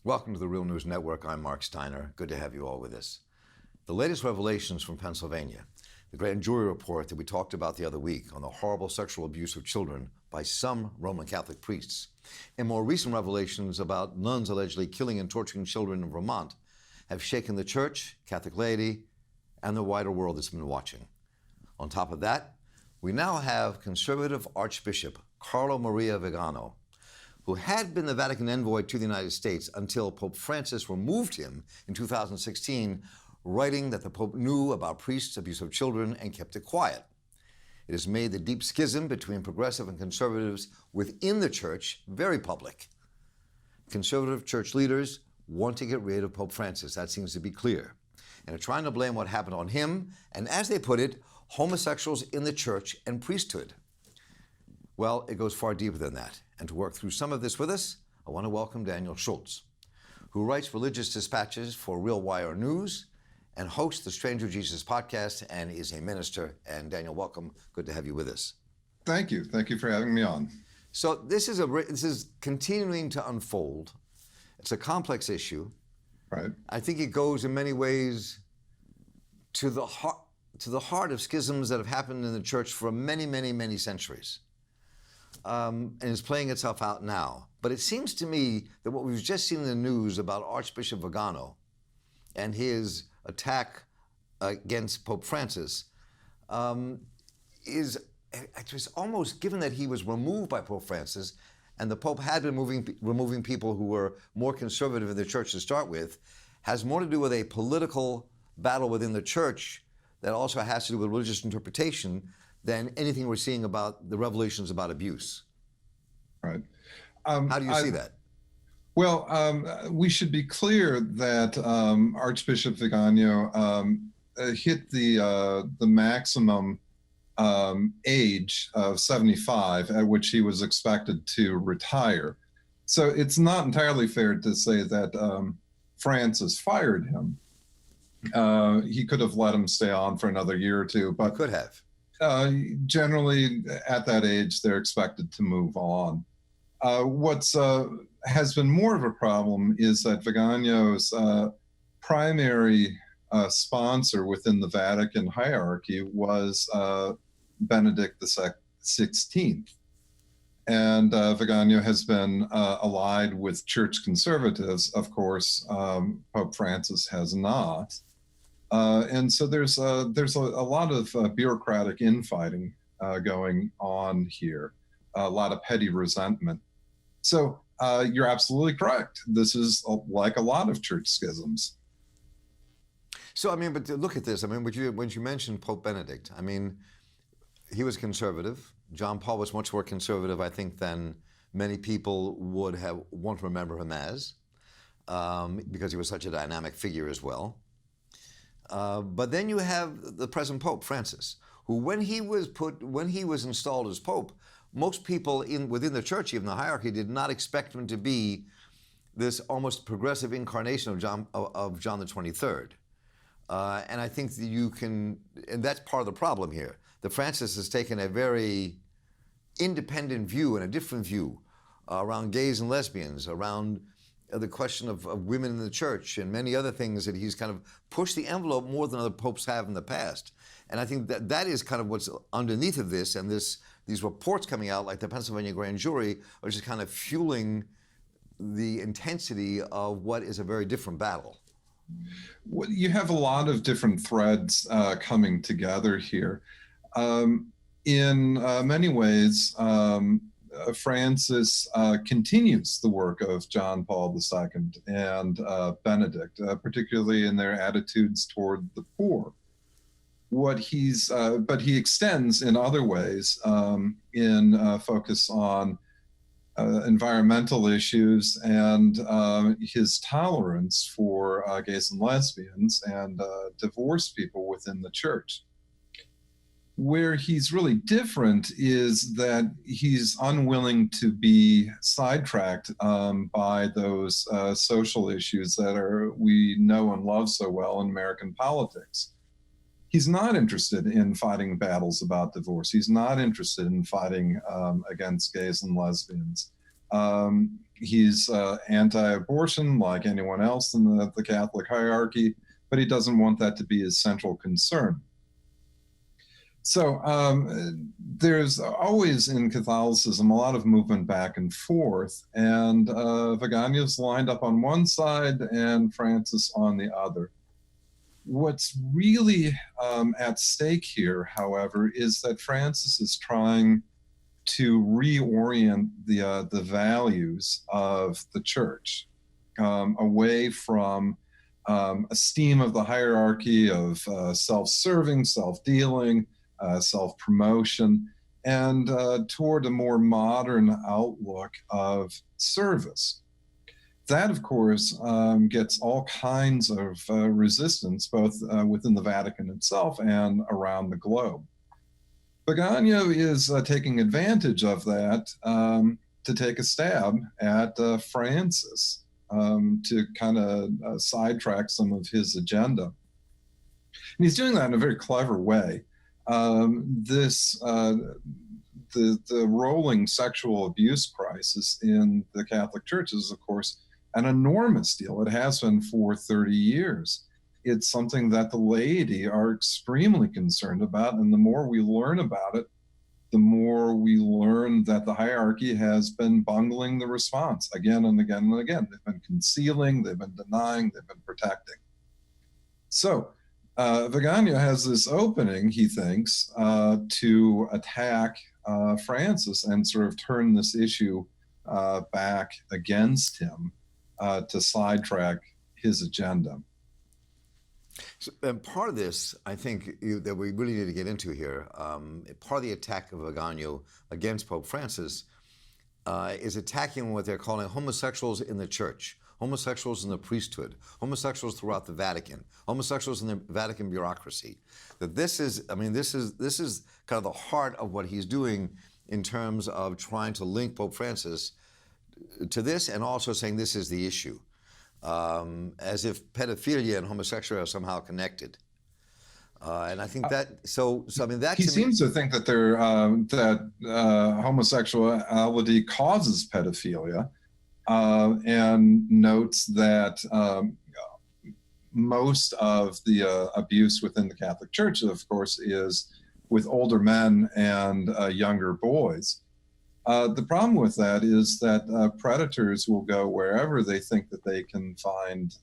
Welcome to the Real News Network. I'm Mark Steiner. Good to have you all with us. The latest revelations from Pennsylvania, the grand jury report that we talked about the other week on the horrible sexual abuse of children by some Roman Catholic priests, and more recent revelations about nuns allegedly killing and torturing children in Vermont have shaken the church, Catholic laity, and the wider world that's been watching. On top of that, we now have conservative Archbishop Carlo Maria Vigano, who had been the Vatican envoy to the United States until Pope Francis removed him in 2016, writing that the Pope knew about priests' abuse of children and kept it quiet. It has made the deep schism between progressive and conservatives within the church very public. Conservative church leaders want to get rid of Pope Francis. That seems to be clear. And are trying to blame what happened on him, and as they put it, homosexuals in the church and priesthood. Well, it goes far deeper than that. And to work through some of this with us, I want to welcome Daniel Schultz, who writes religious dispatches for Real Wire News and hosts the Stranger Jesus podcast and is a minister. And Daniel, welcome. Good to have you with us. Thank you. Thank you for having me on. So this is continuing to unfold. It's a complex issue. Right. I think it goes in many ways to the heart of schisms that have happened in the church for many, many, many centuries. And is playing itself out now. But it seems to me that what we've just seen in the news about Archbishop Vigano and his attack against Pope Francis is almost, given that he was removed by Pope Francis and the Pope had been removing people who were more conservative in the church to start with, has more to do with a political battle within the church that also has to do with religious interpretation than anything we're seeing about the revelations about abuse. Right. How do you see that? Well, we should be clear that Archbishop Vigano hit the maximum age of 75 at which he was expected to retire. So it's not entirely fair to say that Francis fired him. He could have let him stay on for another year or two, but he could have. Generally, at that age, they're expected to move on. What's has been more of a problem is that Vigano's primary sponsor within the Vatican hierarchy was Benedict XVI. And Vigano has been allied with church conservatives. Of course, Pope Francis has not. And so there's a lot of bureaucratic infighting going on here, a lot of petty resentment. So you're absolutely correct. This is like a lot of church schisms. So, I mean, but look at this. I mean, when you mentioned Pope Benedict, I mean, he was conservative. John Paul was much more conservative, I think, than many people would want to remember him as, because he was such a dynamic figure as well. But then you have the present Pope Francis, who, when he was installed as Pope, most people within the church, even the hierarchy, did not expect him to be this almost progressive incarnation of John the 23rd. And I think that and that's part of the problem here. That Francis has taken a very independent view and a different view around gays and lesbians, around the question of women in the church and many other things, that he's kind of pushed the envelope more than other popes have in the past. And I think that is kind of what's underneath of this, and these reports coming out, like the Pennsylvania grand jury, are just kind of fueling the intensity of what is a very different battle. Well, you have a lot of different threads coming together here. In many ways, Francis continues the work of John Paul II and Benedict, particularly in their attitudes toward the poor. But he extends in other ways in focus on environmental issues and his tolerance for gays and lesbians and divorced people within the church. Where he's really different is that he's unwilling to be sidetracked by those social issues that we know and love so well in American politics. He's not interested in fighting battles about divorce. He's not interested in fighting against gays and lesbians. He's anti-abortion like anyone else in the Catholic hierarchy, but he doesn't want that to be his central concern. So there's always in Catholicism a lot of movement back and forth, and Vigano's lined up on one side and Francis on the other. What's really at stake here, however, is that Francis is trying to reorient the values of the church away from esteem of the hierarchy of self-serving, self-dealing, self-promotion, and toward a more modern outlook of service. That, of course, gets all kinds of resistance, both within the Vatican itself and around the globe. Vigano is taking advantage of that to take a stab at Francis to kind of sidetrack some of his agenda. And he's doing that in a very clever way. The rolling sexual abuse crisis in the Catholic Church is, of course, an enormous deal. It has been for 30 years. It's something that the laity are extremely concerned about, and the more we learn about it, the more we learn that the hierarchy has been bungling the response again and again and again. They've been concealing, they've been denying, they've been protecting. So Vigano has this opening, he thinks, to attack Francis and sort of turn this issue back against him to sidetrack his agenda. So, part of this, I think, that we really need to get into here, part of the attack of Vigano against Pope Francis is attacking what they're calling homosexuals in the church, homosexuals in the priesthood, homosexuals throughout the Vatican, homosexuals in the Vatican bureaucracy. That this is kind of the heart of what he's doing in terms of trying to link Pope Francis to this, and also saying this is the issue. As if pedophilia and homosexuality are somehow connected, and I think that. So I mean, that he seems to think that homosexuality causes pedophilia, and notes that most of the abuse within the Catholic Church, of course, is with older men and younger boys. The problem with that is that predators will go wherever they think that they can find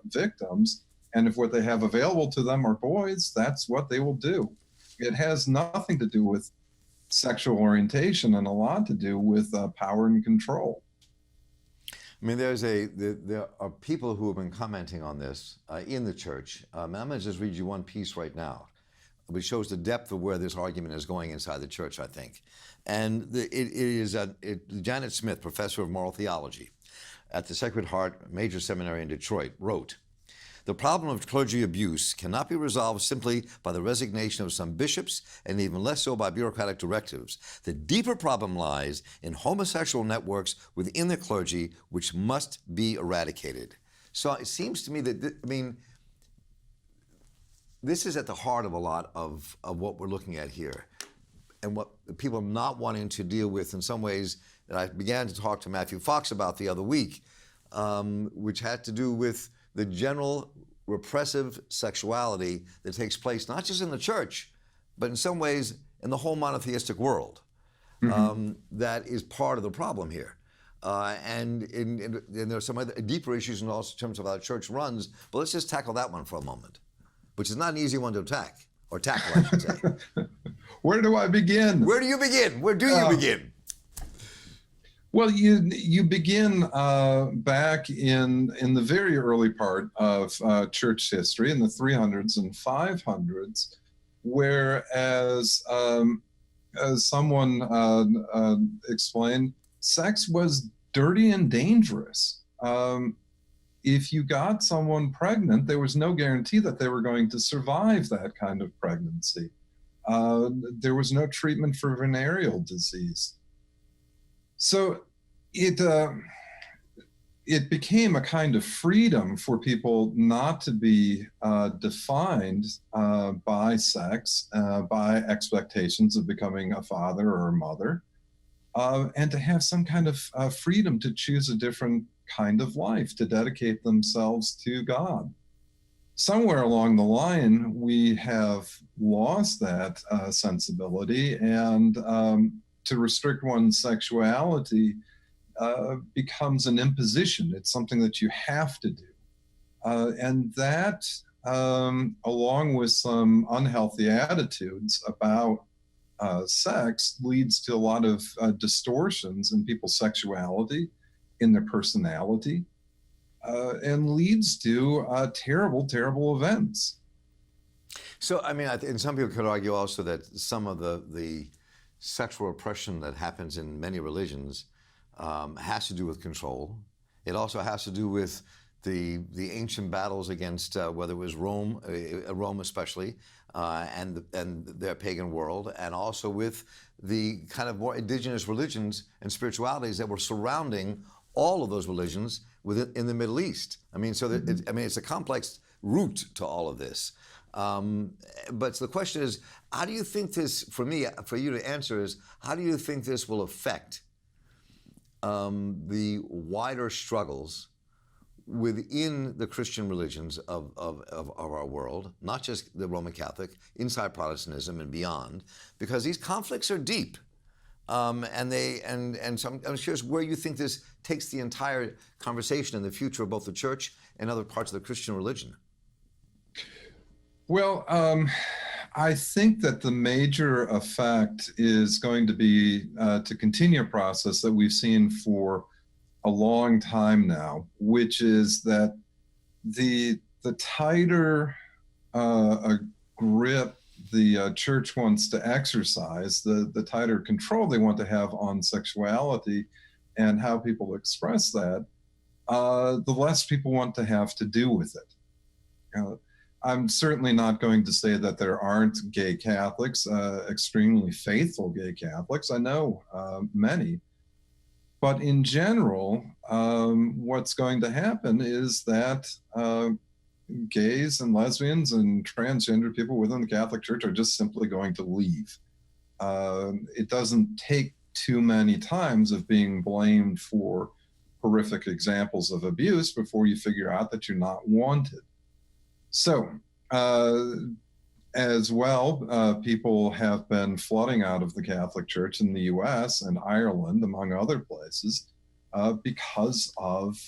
victims. And if what they have available to them are boys, that's what they will do. It has nothing to do with sexual orientation and a lot to do with power and control. I mean, there are people who have been commenting on this in the church. I'm going to just read you one piece right now, which shows the depth of where this argument is going inside the church, I think. And it is Janet Smith, professor of moral theology at the Sacred Heart Major Seminary in Detroit, wrote, "The problem of clergy abuse cannot be resolved simply by the resignation of some bishops, and even less so by bureaucratic directives. The deeper problem lies in homosexual networks within the clergy, which must be eradicated." So it seems to me that, this is at the heart of a lot of what we're looking at here. And what people are not wanting to deal with in some ways that I began to talk to Matthew Fox about the other week, which had to do with the general repressive sexuality that takes place, not just in the church, but in some ways in the whole monotheistic world. That is part of the problem here. And there are some other deeper issues in terms of how the church runs, but let's just tackle that one for a moment, which is not an easy one to attack, or tackle, I should say. Where do I begin? Where do you begin? Where do you begin? Well, you begin back in the very early part of church history, in the 300s and 500s, where, as someone explained, sex was dirty and dangerous. If you got someone pregnant, there was no guarantee that they were going to survive that kind of pregnancy. There was no treatment for venereal disease. So it became a kind of freedom for people not to be defined by sex, by expectations of becoming a father or a mother. and to have some kind of freedom to choose a different kind of life, to dedicate themselves to God. Somewhere along the line, we have lost that sensibility, and to restrict one's sexuality becomes an imposition. It's something that you have to do. And that, along with some unhealthy attitudes about sex, leads to a lot of distortions in people's sexuality, in their personality, and leads to terrible, terrible events. So, I mean, and some people could argue also that some of the sexual repression that happens in many religions has to do with control. It also has to do with the ancient battles against whether it was Rome especially, and their pagan world, and also with the kind of more indigenous religions and spiritualities that were surrounding all of those religions in the Middle East. I mean, so that it's a complex root to all of this. But the question is, how do you think this, for you to answer is, how do you think this will affect the wider struggles within the Christian religions of our world, not just the Roman Catholic, inside Protestantism and beyond, because these conflicts are deep. So I'm curious where you think this takes the entire conversation in the future of both the church and other parts of the Christian religion. Well, I think that the major effect is going to be to continue a process that we've seen for a long time now, which is that the tighter a grip the church wants to exercise, the tighter control they want to have on sexuality and how people express that, the less people want to have to do with it. I'm certainly not going to say that there aren't gay Catholics, extremely faithful gay Catholics. I know many. But in general, what's going to happen is that gays and lesbians and transgender people within the Catholic Church are just simply going to leave. It doesn't take too many times of being blamed for horrific examples of abuse before you figure out that you're not wanted. So, as well, people have been flooding out of the Catholic Church in the US and Ireland, among other places, because of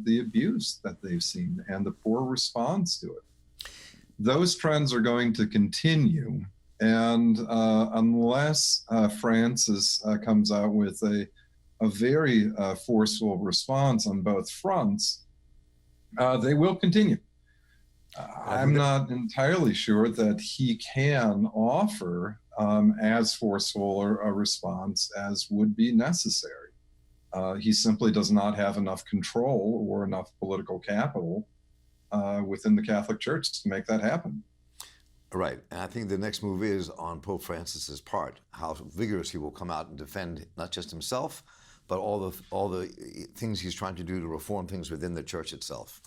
the abuse that they've seen and the poor response to it. Those trends are going to continue, and unless Francis comes out with a very forceful response on both fronts, they will continue. I'm not entirely sure that he can offer as forceful a response as would be necessary. He simply does not have enough control or enough political capital within the Catholic Church to make that happen. Right, and I think the next move is on Pope Francis's part, how vigorous he will come out and defend not just himself, but all the things he's trying to do to reform things within the Church itself.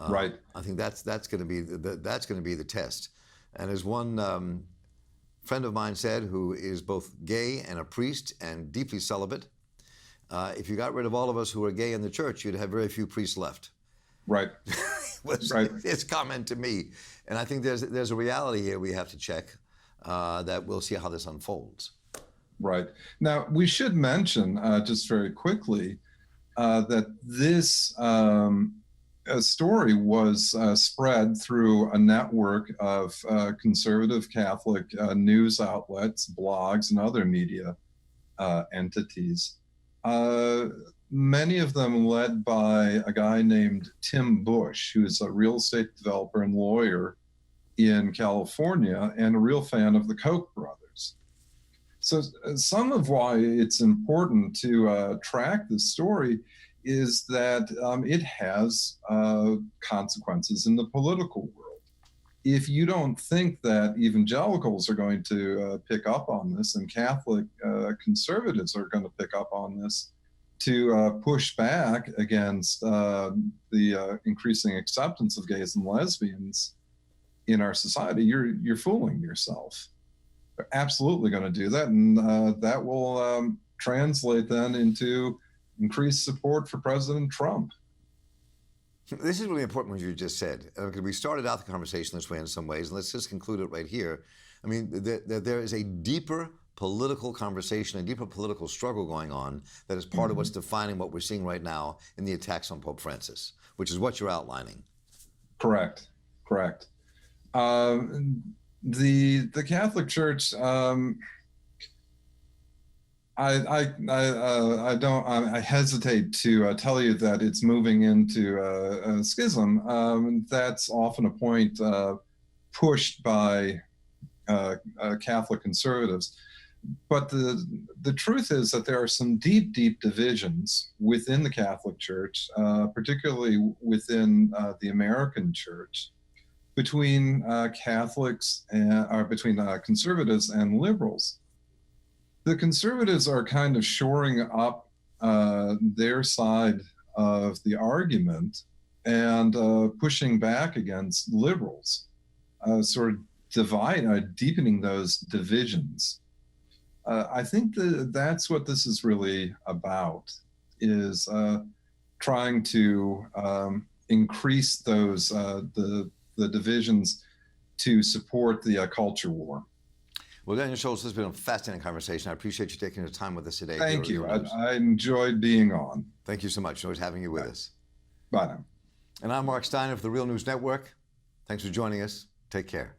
Right. I think that's going to be the test. And as one friend of mine said, who is both gay and a priest and deeply celibate, if you got rid of all of us who are gay in the church, you'd have very few priests left. Right. Was right. his comment to me. And I think there's a reality here we have to check that we'll see how this unfolds. Right. Now, we should mention just very quickly that this story was spread through a network of conservative Catholic news outlets, blogs, and other media entities. Many of them led by a guy named Tim Bush, who's a real estate developer and lawyer in California and a real fan of the Koch brothers. So some of why it's important to track this story is that it has consequences in the political world. If you don't think that evangelicals are going to pick up on this and Catholic conservatives are going to pick up on this to push back against the increasing acceptance of gays and lesbians in our society, you're fooling yourself. They're absolutely going to do that, and that will translate then into increased support for President Trump. This is really important what you just said. We started out the conversation this way in some ways, and let's just conclude it right here. I mean, there is a deeper political conversation, a deeper political struggle going on that is part of what's defining what we're seeing right now in the attacks on Pope Francis, which is what you're outlining. Correct. The Catholic Church, I hesitate to tell you that it's moving into a schism. That's often a point pushed by Catholic conservatives. But the truth is that there are some deep divisions within the Catholic Church, particularly within the American Church, between Catholics or between conservatives and liberals. The conservatives are kind of shoring up their side of the argument and pushing back against liberals, sort of deepening those divisions. I think that's what this is really about, is trying to increase those the divisions to support the culture war. Well, Daniel Schultz, this has been a fascinating conversation. I appreciate you taking the time with us today. Thank you. I enjoyed being on. Thank you so much. Always having you with us. Bye now. And I'm Mark Steiner of the Real News Network. Thanks for joining us. Take care.